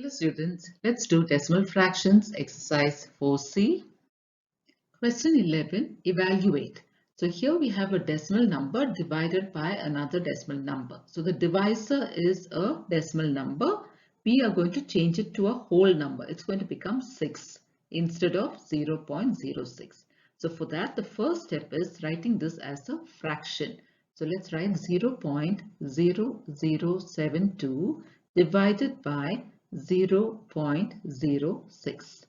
Hello students, let's do decimal fractions exercise 4C. Question 11, evaluate. So here we have a decimal number divided by another decimal number. So the divisor is a decimal number. We are going to change it to a whole number. It's going to become 6 instead of 0.06. So for that, the first step is writing this as a fraction. So let's write 0.0072 divided by 0.06.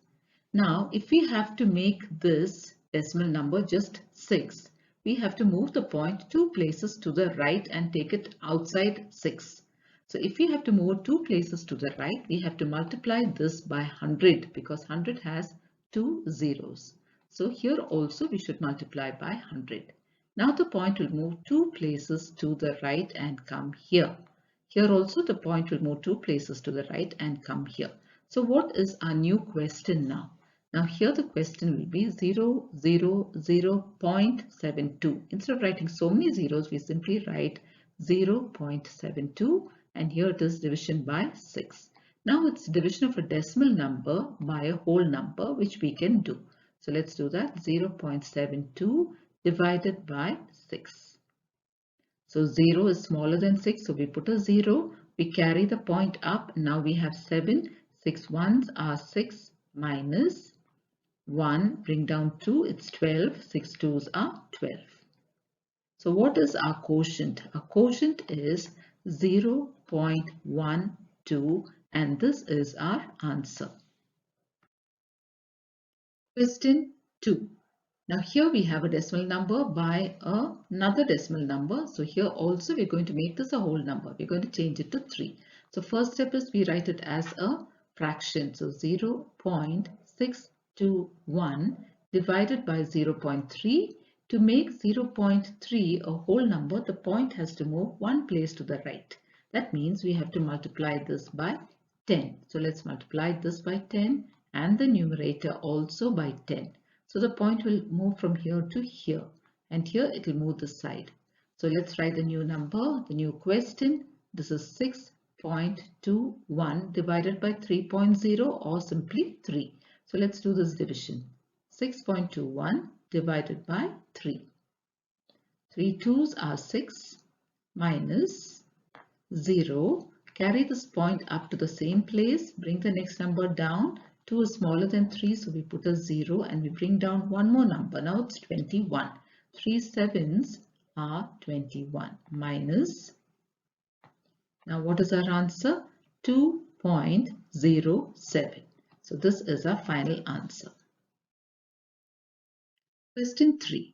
Now, if we have to make this decimal number just 6, we have to move the point 2 places to the right and take it outside 6. So if we have to move 2 places to the right, we have to multiply this by 100 because 100 has 2 zeros. So here also we should multiply by 100. Now the point will move 2 places to the right and come here. Here also the point will move 2 places to the right and come here. So what is our new question now? Now here the question will be 0.72. Instead of writing so many zeros, we simply write 0.72 and here it is division by 6. Now it's division of a decimal number by a whole number, which we can do. So let's do that. 0.72 divided by 6. So 0 is smaller than 6, so we put a 0. We carry the point up. Now we have 7. 6 ones are 6 minus 1. Bring down 2, it's 12. 6 twos are 12. So what is our quotient? Our quotient is 0.12 and this is our answer. Question 2. Now here we have a decimal number by another decimal number. So here also we're going to make this a whole number. We're going to change it to 3. So first step is we write it as a fraction. So 0.621 divided by 0.3. To make 0.3 a whole number, the point has to move one place to the right. That means we have to multiply this by 10. So let's multiply this by 10 and the numerator also by 10. So the point will move from here to here and here it will move this side. So let's write the new number, the new question. This is 6.21 divided by 3.0 or simply 3. So let's do this division. 6.21 divided by 3. 3 twos are 6 minus 0. Carry this point up to the same place. Bring the next number down. 2 is smaller than 3, so we put a 0 and we bring down one more number. Now it's 21. 3 sevens are 21 minus. Now what is our answer? 2.07. So this is our final answer. Question 3.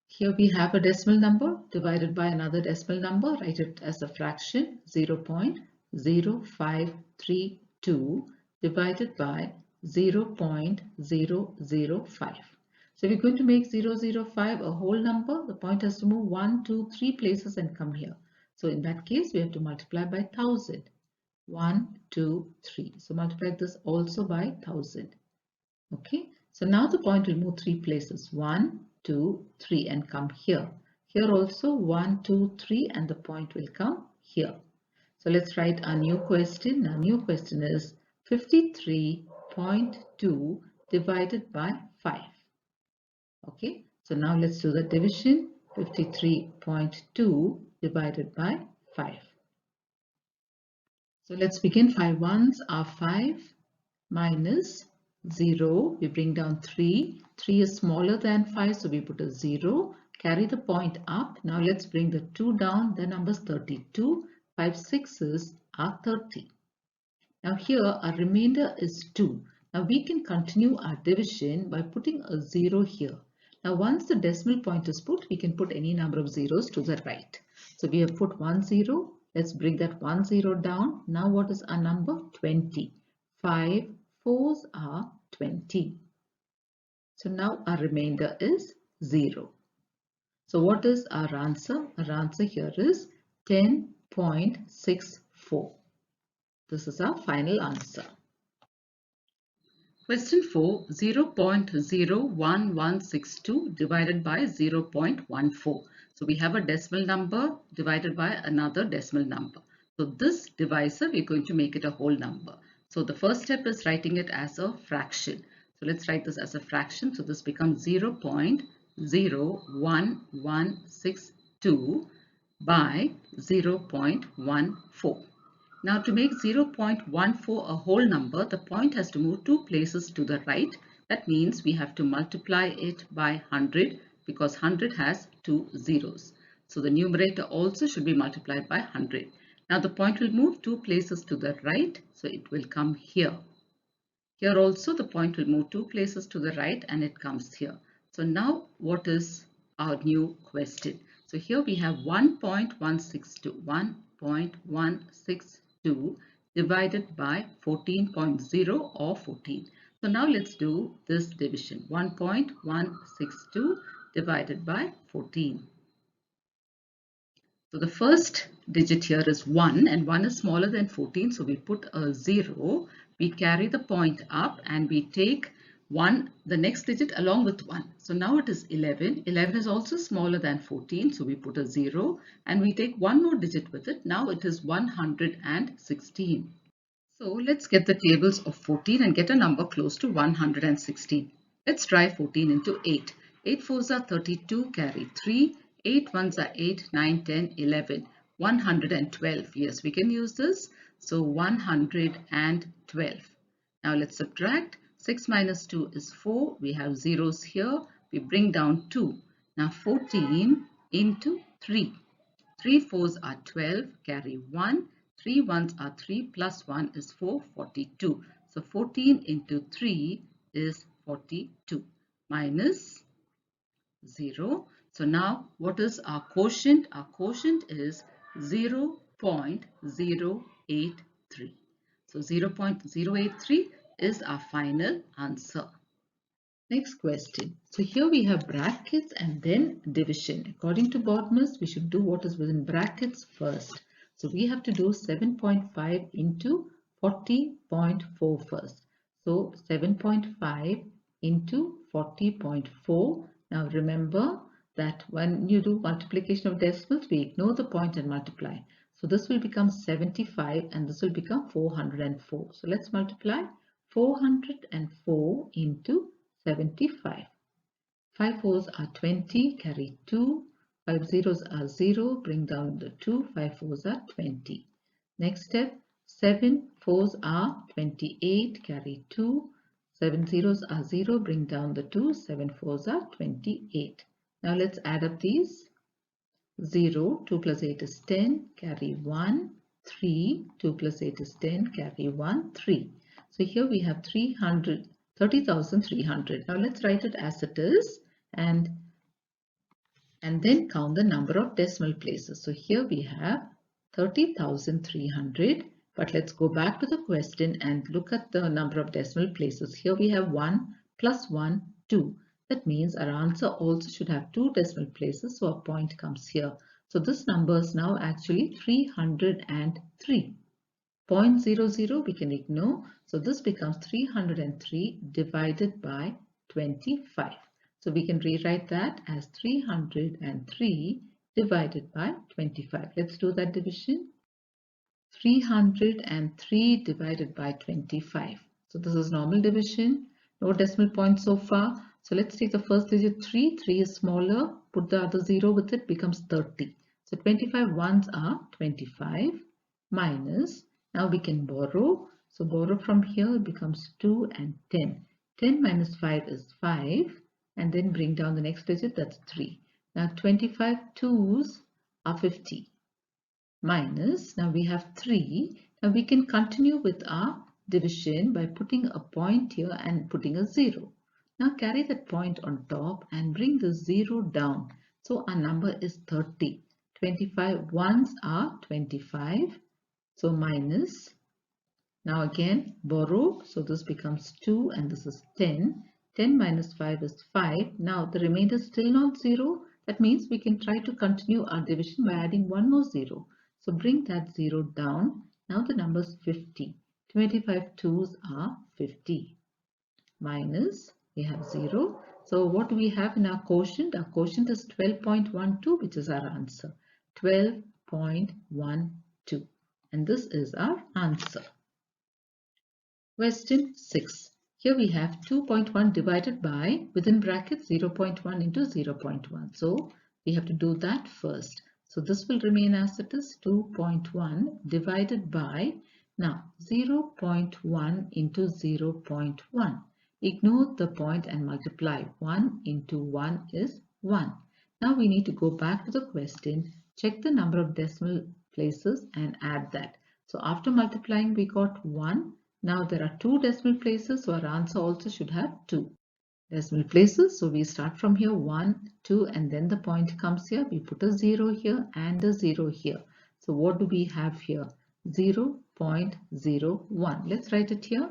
Here we have a decimal number divided by another decimal number. Write it as a fraction. 0.0532 divided by 0.005. So we're going to make 005 a whole number. The point has to move 1, 2, 3 places and come here. So in that case, we have to multiply by 1000. 1, 2, 3. So multiply this also by 1000. Okay. So now the point will move 3 places. 1, 2, 3 and come here. Here also 1, 2, 3 and the point will come here. So let's write our new question. Our new question is 53.2 divided by 5. Okay, so now let's do the division. 53.2 divided by 5. So let's begin. 5 ones are 5 minus 0. We bring down 3. 3 is smaller than 5, so we put a 0. Carry the point up. Now let's bring the 2 down. The number is 32. 5 sixes are 30. Now here our remainder is 2. Now we can continue our division by putting a 0 here. Now once the decimal point is put, we can put any number of zeros to the right. So we have put 1 0. Let's bring that 1 0 down. Now what is our number? 20. 5 fours are 20. So now our remainder is 0. So what is our answer? Our answer here is 10.64. This is our final answer. Question 4. 0.01162 divided by 0.14. So we have a decimal number divided by another decimal number. So this divisor, we're going to make it a whole number. So the first step is writing it as a fraction. So let's write this as a fraction. So this becomes 0.01162 by 0.14. Now to make 0.14 a whole number, the point has to move 2 places to the right. That means we have to multiply it by 100 because 100 has 2 zeros. So the numerator also should be multiplied by 100. Now the point will move 2 places to the right, so it will come here. Here also the point will move 2 places to the right and it comes here. So now what is our new question? So here we have 1.162. 1.162 divided by 14.0 or 14. So now let's do this division. 1.162 divided by 14. So the first digit here is 1 and 1 is smaller than 14. So we put a 0. We carry the point up and we take 1, the next digit along with 1. So now it is 11. 11 is also smaller than 14. So we put a 0 and we take one more digit with it. Now it is 116. So let's get the tables of 14 and get a number close to 116. Let's try 14 into 8. 8 fours are 32, carry 3. 8 ones are 8, 9, 10, 11. 112. Yes, we can use this. So 112. Now let's subtract. 6 minus 2 is 4. We have zeros here. We bring down 2. Now 14 into 3. 3 fours are 12, carry 1. 3 ones are 3 plus 1 is 4, 42. So 14 into 3 is 42 minus 0. So now what is our quotient? Our quotient is 0.083. So 0.083 is our final answer. Next question. So here we have brackets and then division. According to Bodmer's, we should do what is within brackets first. So we have to do 7.5 into 40.4 first. So 7.5 into 40.4. Now remember that when you do multiplication of decimals, we ignore the point and multiply. So this will become 75 and this will become 404. So let's multiply 404 into 75. 5 fours are 20, carry 2. 5 zeros are 0, bring down the 2. 5 fours are 20. Next step, 7 fours are 28, carry 2. 7 zeros are 0, bring down the 2. 7 fours are 28. Now let's add up these. 0, 2 plus 8 is 10, carry 1. 3, 2 plus 8 is 10, carry 1, 3. So here we have 30,300. Now let's write it as it is and then count the number of decimal places. So here we have 30,300. But let's go back to the question and look at the number of decimal places. Here we have 1 plus 1, 2. That means our answer also should have 2 decimal places. So a point comes here. So this number is now actually 303. 0.00 we can ignore. So this becomes 303 divided by 25. So we can rewrite that as 303 divided by 25. Let's do that division. 303 divided by 25. So this is normal division. No decimal point so far. So let's take the first digit 3. 3 is smaller. Put the other 0 with it, becomes 30. So 25 ones are 25 minus. Now we can borrow. So borrow from here, it becomes 2 and 10. 10 minus 5 is 5. And then bring down the next digit, that's 3. Now 25 twos are 50. Minus, now we have 3. Now we can continue with our division by putting a point here and putting a 0. Now carry that point on top and bring the 0 down. So our number is 30. 25 ones are 25. So minus. Now again borrow. So this becomes 2 and this is 10. 10 minus 5 is 5. Now the remainder is still not 0. That means we can try to continue our division by adding one more 0. So bring that 0 down. Now the number is 50. 25 twos are 50. Minus, we have 0. So what do we have in our quotient? Our quotient is 12.12, which is our answer. 12.12. and this is our answer. Question 6. Here we have 2.1 divided by within brackets 0.1 into 0.1. So we have to do that first. So this will remain as it is, 2.1 divided by, now 0.1 into 0.1. Ignore the point and multiply. 1 into 1 is 1. Now we need to go back to the question, check the number of decimal places and add that. So after multiplying we got 1. Now there are 2 decimal places, so our answer also should have 2 decimal places. So we start from here, 1, 2, and then the point comes here. We put a 0 here and a 0 here. So what do we have here? 0.01. Let's write it here,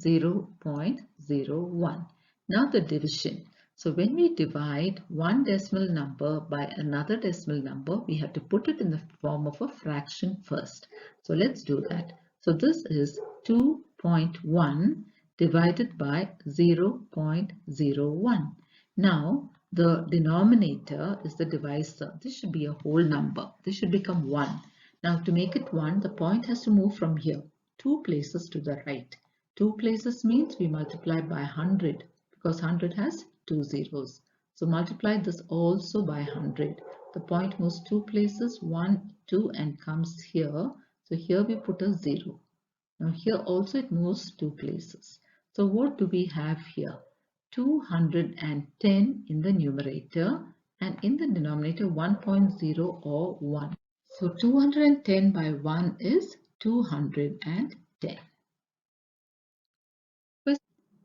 0.01. Now the division. So when we divide one decimal number by another decimal number, we have to put it in the form of a fraction first. So let's do that. So this is 2.1 divided by 0.01. Now the denominator is the divisor. This should be a whole number. This should become 1. Now to make it 1, the point has to move from here 2 places to the right. 2 places means we multiply by 100 because 100 has 2 zeros. So multiply this also by 100. The point moves 2 places, 1, 2 and comes here. So here we put a 0. Now here also it moves 2 places. So what do we have here? 210 in the numerator and in the denominator 1.0 or 1. So 210 by 1 is 210.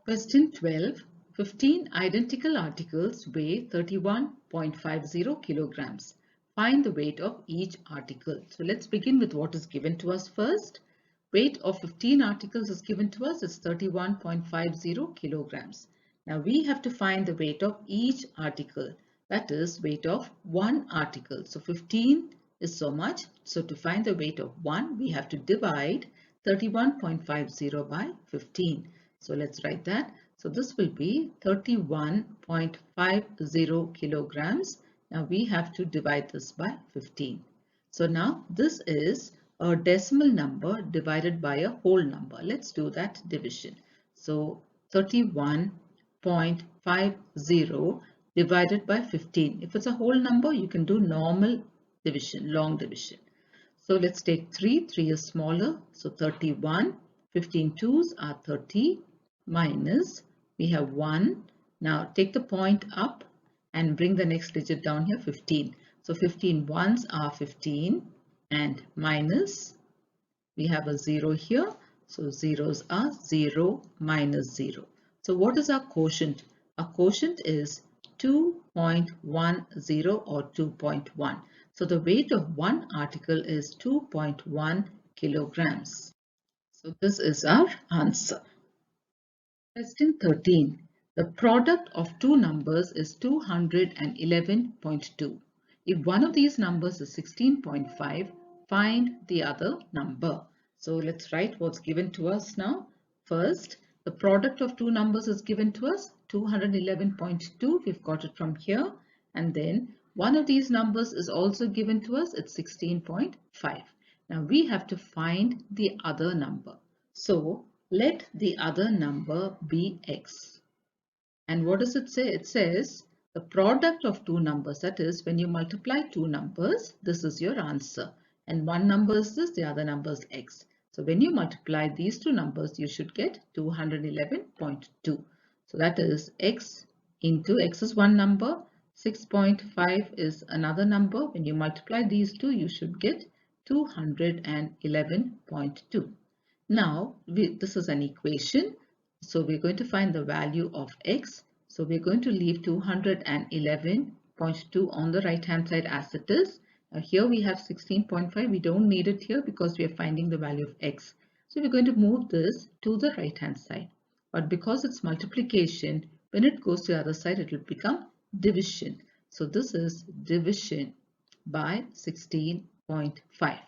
Question 12. 15 identical articles weigh 31.50 kilograms. Find the weight of each article. So let's begin with what is given to us first. Weight of 15 articles is given to us is 31.50 kilograms. Now we have to find the weight of each article. That is weight of one article. So 15 is so much. So to find the weight of 1, we have to divide 31.50 by 15. So let's write that. So this will be 31.50 kilograms. Now we have to divide this by 15. So now this is a decimal number divided by a whole number. Let's do that division. So 31.50 divided by 15. If it's a whole number, you can do normal division, long division. So let's take 3. 3 is smaller. So 31. 15 twos are 30 minus, we have 1. Now take the point up and bring the next digit down here, 15. So 15 ones are 15 and minus, we have a 0 here. So zeros are 0 minus 0. So what is our quotient? Our quotient is 2.10 or 2.1. So the weight of one article is 2.1 kilograms. So this is our answer. Question 13. The product of two numbers is 211.2. If one of these numbers is 16.5, find the other number. So let's write what's given to us now. First, the product of two numbers is given to us 211.2. We've got it from here. And then one of these numbers is also given to us. It's 16.5. Now we have to find the other number. So let the other number be x. And what does it say? It says the product of two numbers. That is, when you multiply two numbers, this is your answer. And one number is this, the other number is x. So when you multiply these two numbers, you should get 211.2. So that is x into x is one number, 6.5 is another number. When you multiply these two, you should get 211.2. Now, this is an equation. So we're going to find the value of x. So we're going to leave 211.2 on the right hand side as it is. Now here we have 16.5. We don't need it here because we are finding the value of x. So we're going to move this to the right hand side. But because it's multiplication, when it goes to the other side, it will become division. So this is division by 16.5.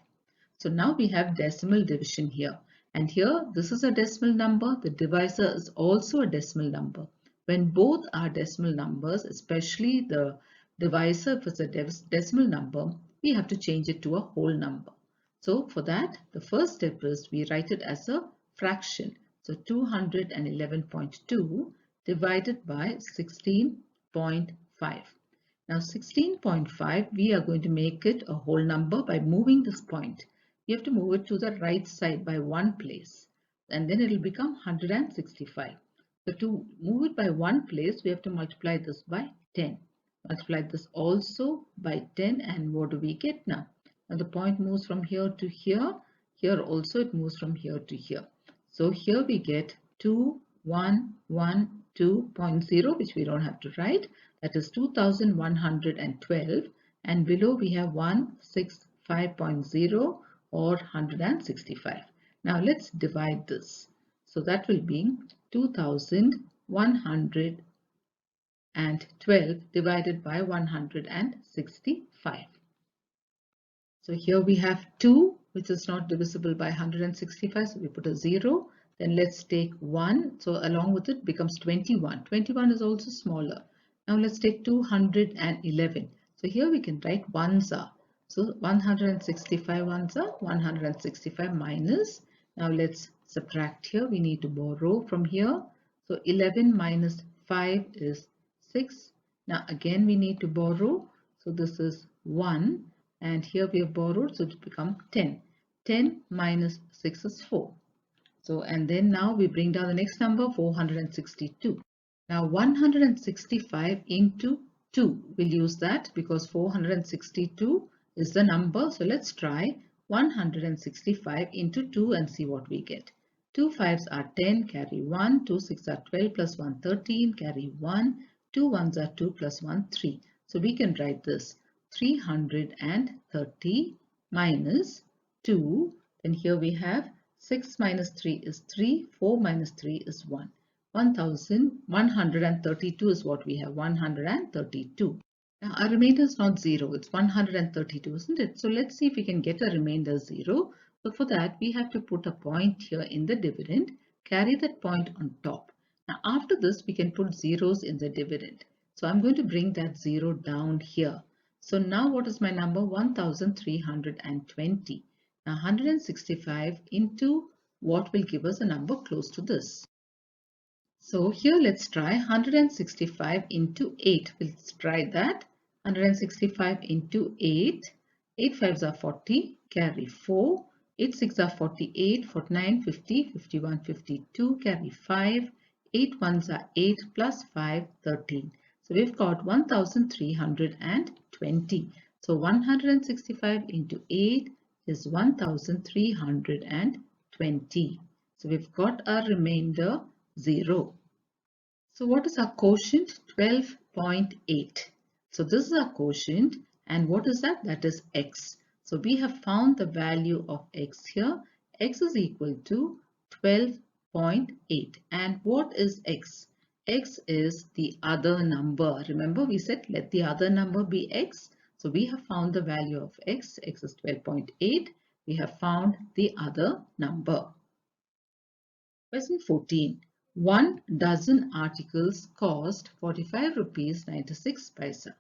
So now we have decimal division here. And here, this is a decimal number. The divisor is also a decimal number. When both are decimal numbers, especially the divisor, if it's a decimal number, we have to change it to a whole number. So for that, the first step is we write it as a fraction. So 211.2 divided by 16.5. Now 16.5, we are going to make it a whole number by moving this point. You have to move it to the right side by one place, and then it will become 165. So to move it by one place, we have to multiply this by 10. Multiply this also by 10, and what do we get now? Now the point moves from here to here. Here also it moves from here to here. So here we get 2112.0, which we don't have to write. That is 2112, and below we have 165.0 or 165. Now let's divide this. So that will be 2112 divided by 165. So here we have 2, which is not divisible by 165, so we put a 0. Then let's take 1, so along with it becomes 21. 21 is also smaller. Now let's take 211. So here we can write ones are. So 165 ones are 165 minus. Now let's subtract here. We need to borrow from here. So 11 minus 5 is 6. Now again we need to borrow. So this is 1. And here we have borrowed, so it become 10. 10 minus 6 is 4. So, and then now we bring down the next number, 462. Now 165 into 2, we'll use that because 462 is the number. So let's try 165 into 2 and see what we get. 2 5s are 10, carry 1. 2 6 are 12 plus 1 13, carry 1. 2 1s are 2 plus 1 3. So we can write this 330 minus 2. Then here we have 6 minus 3 is 3, 4 minus 3 is 1. 1132 is what we have, 132. Now our remainder is not 0, it's 132, isn't it? So let's see if we can get a remainder 0. So for that we have to put a point here in the dividend, carry that point on top. Now after this we can put zeros in the dividend. So I'm going to bring that 0 down here. So now what is my number? 1320. Now 165 into what will give us a number close to this? So here let's try 165 into 8. Let's try that. 165 into 8. 8 5s are 40. Carry 4. 8 6 are 48. 49, 50, 51, 52. Carry 5. 8 1s are 8 plus 5, 13. So we've got 1320. So 165 into 8 is 1320. So we've got our remainder 0. So what is our quotient? 12.8. So this is our quotient, and what is that? That is x. So we have found the value of x here. X is equal to 12.8. And what is x? X is the other number. Remember we said let the other number be x. So we have found the value of x. X is 12.8. We have found the other number. Question 14. 1 dozen articles cost 45 rupees 96 paisa.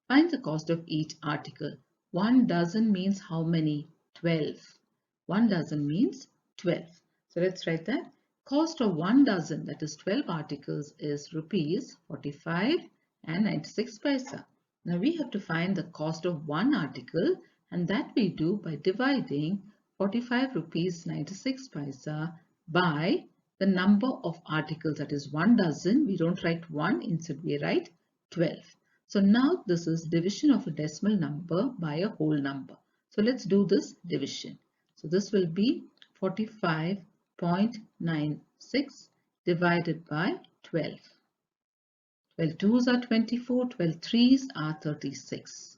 Find the cost of each article. 1 dozen means how many? 12. 1 dozen means 12. So let's write that. Cost of 1 dozen, that is 12 articles, is rupees 45 and 96 paisa. Now we have to find the cost of one article, and that we do by dividing 45 rupees 96 paisa by the number of articles, that is 1 dozen. We don't write 1, instead we write 12. So now this is division of a decimal number by a whole number. So let's do this division. So this will be 45.96 divided by 12. 12 2s are 24, 12 3s are 36.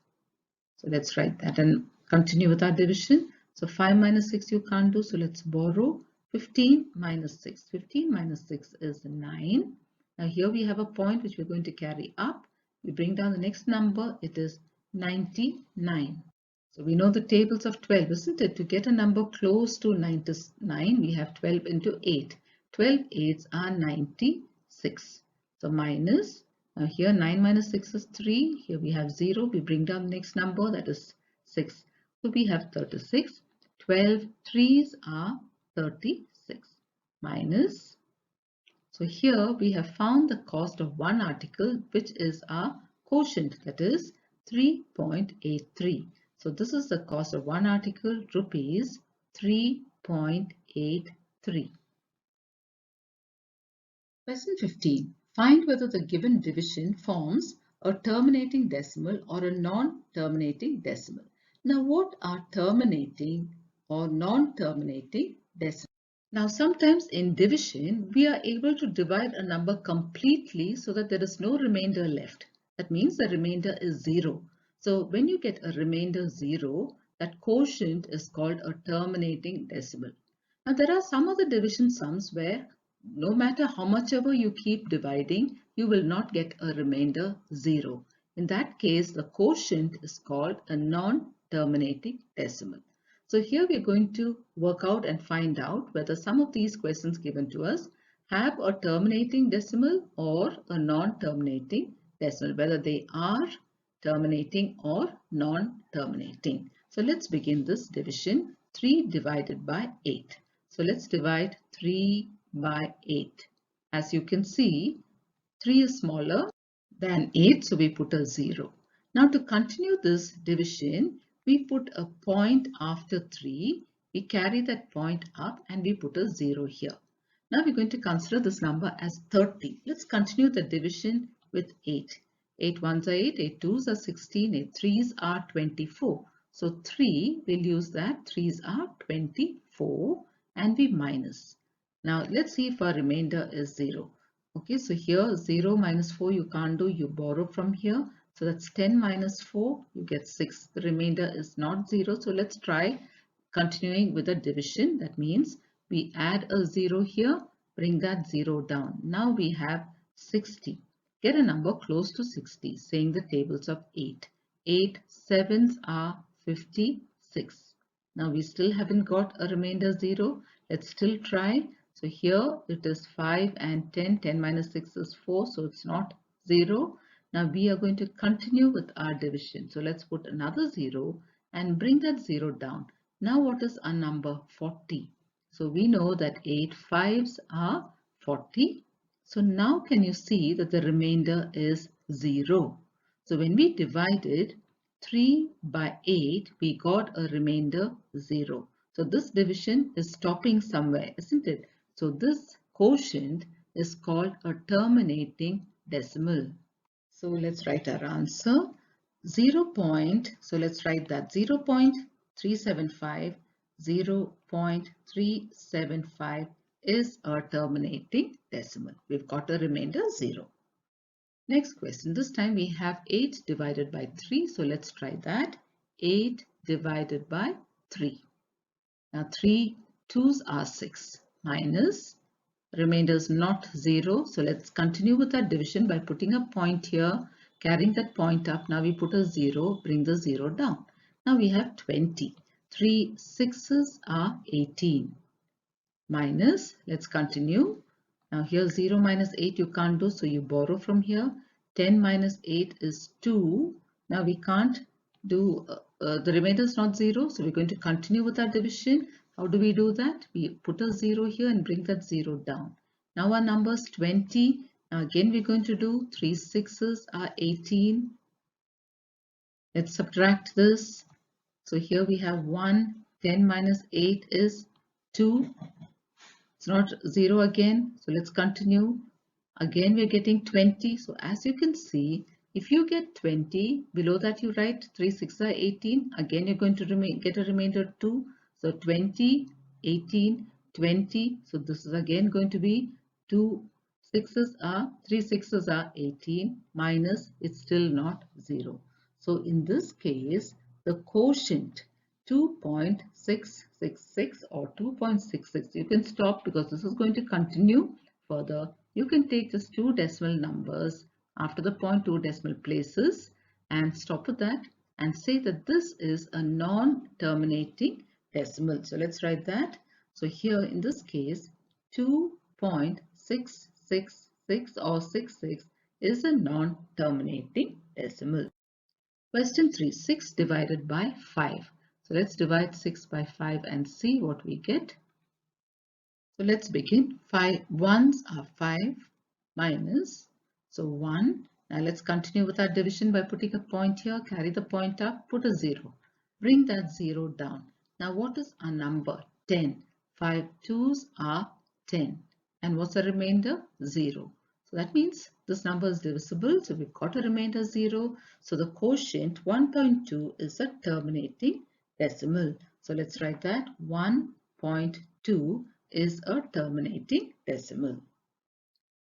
So let's write that and continue with our division. So 5 minus 6 you can't do, so let's borrow. 15 minus 6. 15 minus 6 is 9. Now here we have a point which we're going to carry up. We bring down the next number, it is 99. So we know the tables of 12, isn't it? To get a number close to 99, we have 12 into 8. 12 8s are 96. So minus, now here 9 minus 6 is 3. Here we have 0. We bring down the next number, that is 6. So we have 36. 12 threes are 36 minus. So here we have found the cost of one article, which is our quotient, that is 3.83. So this is the cost of one article, rupees 3.83. Question 15. Find whether the given division forms a terminating decimal or a non-terminating decimal. Now, what are terminating or non-terminating decimals? Now, sometimes in division, we are able to divide a number completely so that there is no remainder left. That means the remainder is 0. So when you get a remainder 0, that quotient is called a terminating decimal. Now, there are some other division sums where no matter how much ever you keep dividing, you will not get a remainder 0. In that case, the quotient is called a non-terminating decimal. So here we are going to work out and find out whether some of these questions given to us have a terminating decimal or a non-terminating decimal, whether they are terminating or non-terminating. So let's begin this division. 3 divided by 8. So let's divide 3 by 8. As you can see, 3 is smaller than 8, so we put a 0. Now to continue this division, we put a point after 3. We carry that point up and we put a 0 here. Now we're going to consider this number as 30. Let's continue the division with 8. 8 ones are 8, 8 twos are 16, 8 threes are 24. So 3, we'll use that, 3's are 24 and we minus. Now let's see if our remainder is 0. Okay, so here 0 minus 4 you can't do, you borrow from here. So that's 10 minus 4, you get 6. The remainder is not 0. So let's try continuing with a division. That means we add a 0 here, bring that 0 down. Now we have 60. Get a number close to 60, saying the tables of 8. 8 sevens are 56. Now we still haven't got a remainder 0. Let's still try. So here it is 5 and 10. 10 minus 6 is 4, so it's not 0. Now we are going to continue with our division. So let's put another 0 and bring that 0 down. Now what is our number? 40. So we know that 8 fives are 40. So now can you see that the remainder is 0. So when we divided 3 by 8, we got a remainder 0. So this division is stopping somewhere, isn't it? So this quotient is called a terminating decimal. So let's write our answer. 0. So let's write that 0.375. 0.375 is a terminating decimal. We've got a remainder 0. Next question. This time we have 8 divided by 3. So let's try that. 8 divided by 3. Now 3 twos are 6 minus remainder is not 0. So let's continue with our division by putting a point here, carrying that point up. Now we put a 0, bring the 0 down. Now we have 20. 3 sixes are 18 minus, let's continue. Now here 0 minus 8 you can't do, so you borrow from here. 10 minus 8 is 2. Now we can't do, the remainder is not 0, so we're going to continue with our division. How do we do that? We put a 0 here and bring that 0 down. Now our number is 20. Now again we're going to do 3 sixes are 18. Let's subtract this. So here we have 1. 10 minus 8 is 2. It's not 0 again. So let's continue. Again we're getting 20. So as you can see, if you get 20, below that you write 3 6 are 18. Again you're going to get a remainder 2. So 20, 18, 20. So this is again going to be 3 sixes are 18 minus, it's still not 0. So in this case, the quotient 2.666 or 2.66, you can stop because this is going to continue further. You can take just 2 decimal numbers after the 0.2 decimal places and stop with that and say that this is a non-terminating decimal. So let's write that. So here in this case, 2.666 or 66 is a non-terminating decimal. Question 3. 6 divided by 5. So let's divide 6 by 5 and see what we get. So let's begin. 5 ones are 5 minus, so 1. Now let's continue with our division by putting a point here. Carry the point up, put a 0. Bring that 0 down. Now what is our number? 10. 5 twos are 10. And what's the remainder? 0. So that means this number is divisible. So we've got a remainder 0. So the quotient 1.2 is a terminating decimal. So let's write that 1.2 is a terminating decimal.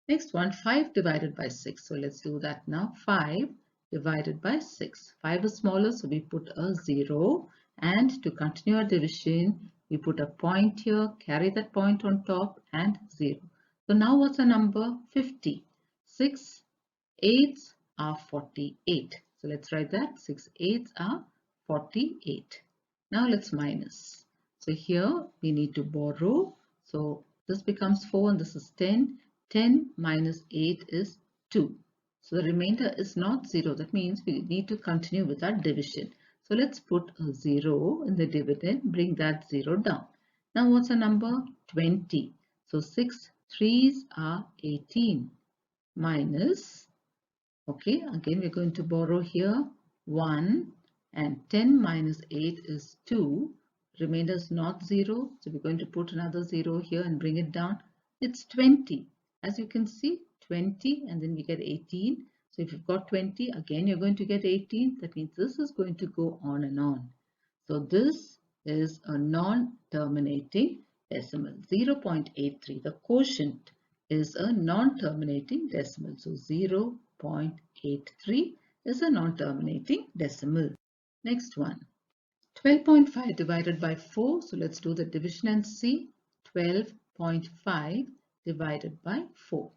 Next one, 5 divided by 6. So let's do that now. 5 divided by 6. 5 is smaller, so we put a 0. And to continue our division, we put a point here, carry that point on top and 0. So now what's the number? 50. 6 eighths are 48. So let's write that. 6 eighths are 48. Now let's minus. So here we need to borrow. So this becomes 4 and this is 10. 10 minus 8 is 2. So the remainder is not 0. That means we need to continue with our division. So let's put a 0 in the dividend. Bring that 0 down. Now what's the number? 20. So 6 threes are 18 minus, okay, again we're going to borrow here 1 and 10 minus 8 is 2. Remainder is not 0. So we're going to put another 0 here and bring it down. It's 20. As you can see, 20 and then we get 18. So if you've got 20, again you're going to get 18. That means this is going to go on and on. So this is a non-terminating decimal, 0.83. The quotient is a non-terminating decimal. So 0.83 is a non-terminating decimal. Next one, 12.5 divided by 4. So let's do the division and see. 12.5 divided by 4.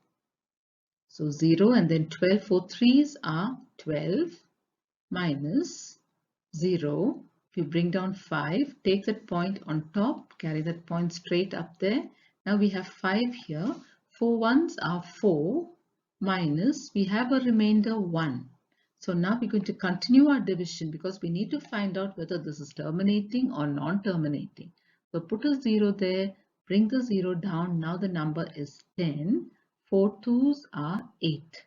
So 0 and then 12. 4 threes are 12 minus 0. If you bring down 5, take that point on top, carry that point straight up there. Now we have 5 here. 4 ones are 4 minus, we have a remainder 1. So now we're going to continue our division because we need to find out whether this is terminating or non-terminating. So put a 0 there, bring the 0 down. Now the number is 10. 4 twos are 8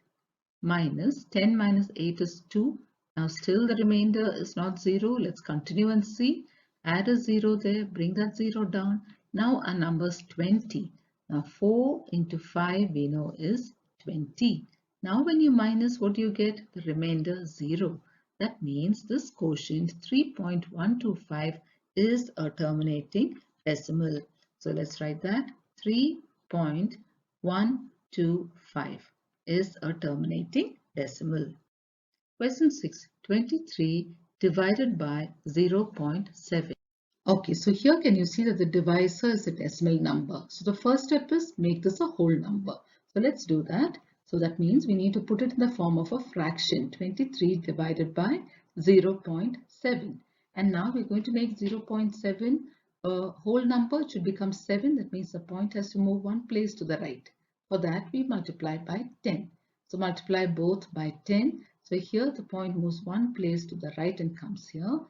minus 10 minus 8 is 2. Now still the remainder is not 0. Let's continue and see. Add a 0 there, bring that 0 down. Now our number is 20. Now 4 into 5 we know is 20. Now when you minus, what do you get? The remainder 0. That means this quotient 3.125 is a terminating decimal. So let's write that 3.125 is a terminating decimal. Question 6. 23 divided by 0.7. Okay, so here can you see that the divisor is a decimal number. So the first step is make this a whole number. So let's do that. So that means we need to put it in the form of a fraction. 23 divided by 0.7. And now we're going to make 0.7 a whole number. It should become 7. That means the point has to move one place to the right. For that we multiply by 10. So multiply both by 10. So here the point moves one place to the right and comes here.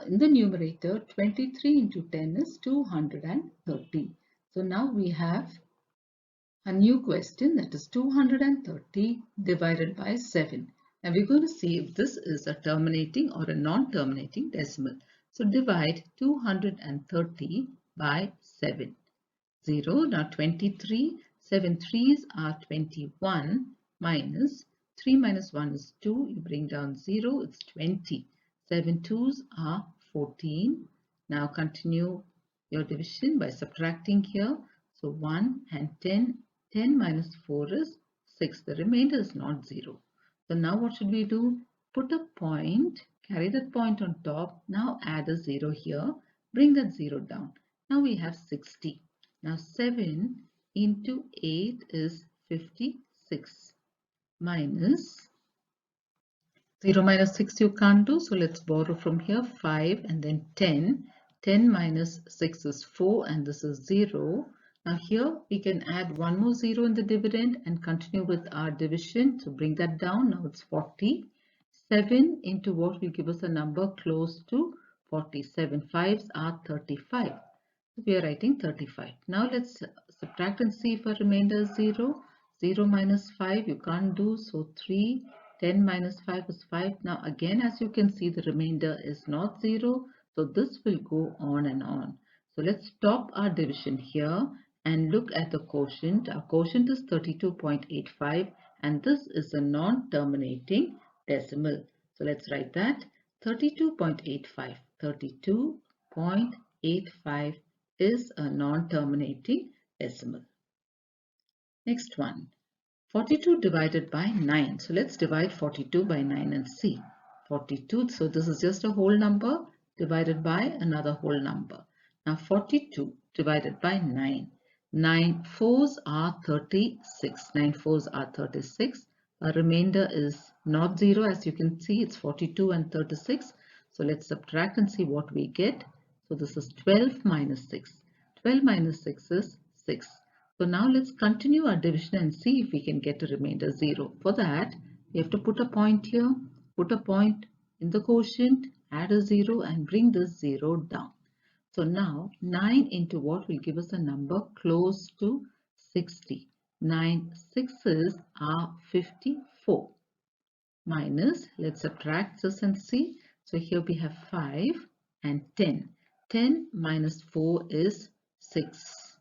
In the numerator, 23 into 10 is 230. So now we have a new question, that is 230 divided by 7. And we're going to see if this is a terminating or a non-terminating decimal. So divide 230 by 7. 0. Now 23. 7 threes are 21 minus 3 minus 1 is 2. You bring down 0. It's 20. 7 twos are 14. Now continue your division by subtracting here. So 1 and 10. 10 minus 4 is 6. The remainder is not 0. So now what should we do? Put a point. Carry that point on top. Now add a 0 here. Bring that 0 down. Now we have 60. Now 7 into 8 is 56 minus 0 minus 6 you can't do. So let's borrow from here 5 and then 10. 10 minus 6 is 4 and this is 0. Now here we can add one more 0 in the dividend and continue with our division. So bring that down. Now it's 40. 7 into what will give us a number close to 47 fives are 35. So we are writing 35. Now let's subtract and see if our remainder is 0. 0 minus 5 you can't do, so 3. 10 minus 5 is 5. Now again, as you can see, the remainder is not 0. So this will go on and on. So let's stop our division here and look at the quotient. Our quotient is 32.85 and this is a non-terminating decimal. So let's write that 32.85. 32.85 is a non-terminating decimal. Next one, 42 divided by 9. So let's divide 42 by 9 and see. 42, so this is just a whole number divided by another whole number. Now 42 divided by 9. 9 fours are 36. 9 fours are 36. Our remainder is not 0, as you can see, it's 42 and 36. So let's subtract and see what we get. So this is 12 minus 6. 12 minus 6 is 6. So now let's continue our division and see if we can get a remainder 0. For that, we have to put a point here, put a point in the quotient, add a 0 and bring this 0 down. So now 9 into what will give us a number close to 60. 9 sixes are 54. Minus, let's subtract this and see. So here we have 5 and 10. 10 minus 4 is 6.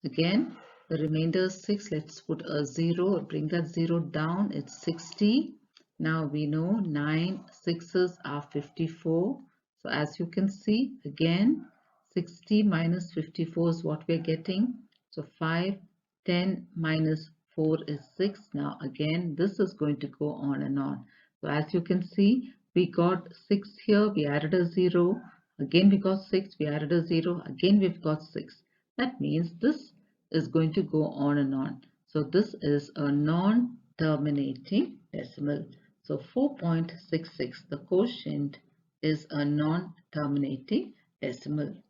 Again, the remainder is 6. Let's put a 0 or bring that 0 down. It's 60. Now we know 9 sixes are 54. So as you can see, again, 60 minus 54 is what we're getting. So 5, 10 minus 4 is 6. Now again, this is going to go on and on. So as you can see, we got 6 here. We added a 0. Again, we got 6. We added a 0. Again, we've got 6. That means this is going to go on and on. So this is a non-terminating decimal. So 4.66, the quotient is a non-terminating decimal.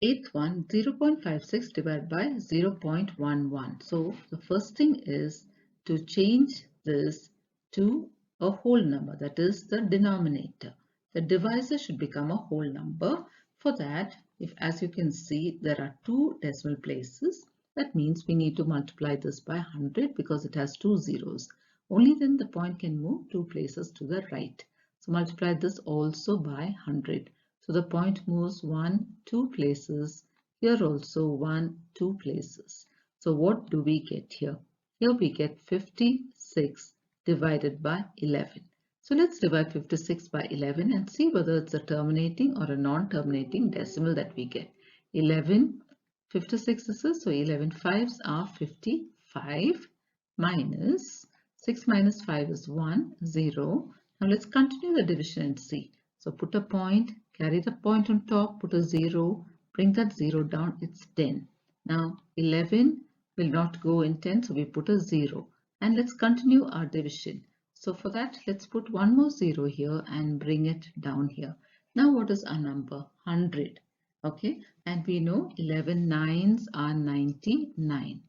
Eighth one, 0.56 divided by 0.11. So the first thing is to change this to a whole number, that is the denominator. The divisor should become a whole number. For that, if as you can see, there are two decimal places, that means we need to multiply this by 100 because it has two zeros. Only then the point can move two places to the right. So multiply this also by 100. So the point moves 1, 2 places. Here also 1, 2 places. So what do we get here? Here we get 56 divided by 11. So let's divide 56 by 11 and see whether it's a terminating or a non-terminating decimal that we get. 11, 56 is this, so 11 fives are 55 minus 6 minus 5 is 1, 0. Now let's continue the division and see. So put a point, carry the point on top, put a 0, bring that 0 down, it's 10. Now 11 will not go in 10, so we put a 0. And let's continue our division. So for that, let's put one more 0 here and bring it down here. Now what is our number? 100. Okay, and we know 11 nines are 99.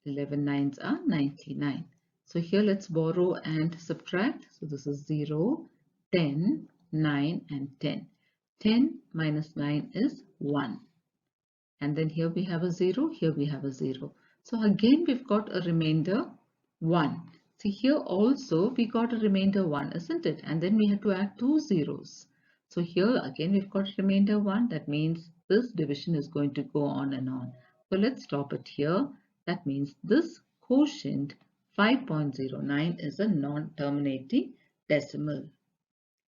11 nines are 99. So here let's borrow and subtract. So this is 0, 10, 9 and 10. 10 minus 9 is 1. And then here we have a 0, here we have a 0. So again we've got a remainder 1. See, here also we got a remainder 1, isn't it? And then we had to add two zeros. So here again we've got remainder 1. That means this division is going to go on and on. So let's stop it here. That means this quotient 5.09 is a non-terminating decimal.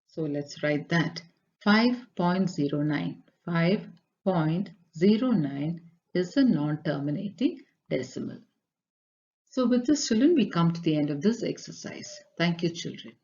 So let's write that 5.09. 5.09 is a non-terminating decimal. So with this, children, we come to the end of this exercise. Thank you, children.